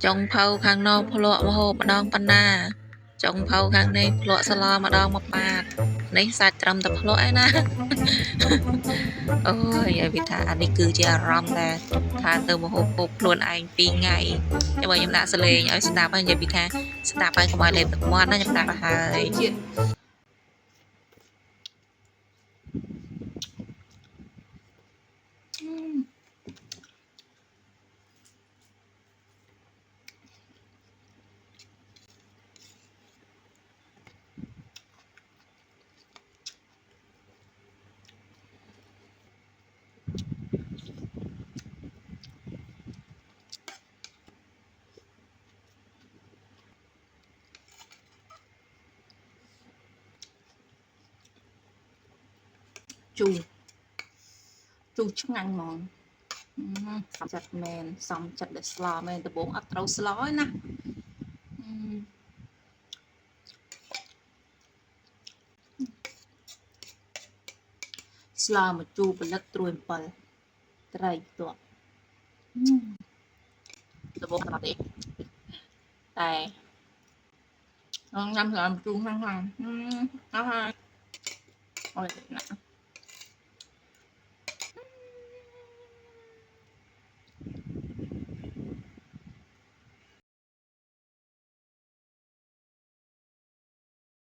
ចុងផៅខាងនងភ្លក់មហូបម្ដងប៉ុណ្ណាចុងផៅខាងនេះភ្លក់សឡម្ដងមួយប៉ាតនេះសាច់ត្រឹមតែភ្លក់ឯណាអូយឲ្យវាថាអានេះគឺជាអារម្មណ៍ដែលថាទៅមហូបពុកខ្លួនឯង2ថ្ងៃតែបើខ្ញុំដាក់សលេងឲ្យស្ដាប់ហើយនិយាយពីថាស្ដាប់ហើយកុំឲ្យលេបទឹកមាត់ណាខ្ញុំដាក់ទៅហើយជាតិជូរឆ្ងាញ់ហ្មងសំចិត្តមែនសំចិត្តដែលស្លោមែនដំបងអត់ត្រូវស្លោទេណាស្លោមកជូរផលិតត្រួយ7ត្រីផ្ទាប់ដំបងអត់ទេតែញ៉ាំស្រាមជូរខ្លាំងអត់ហើយអូយណា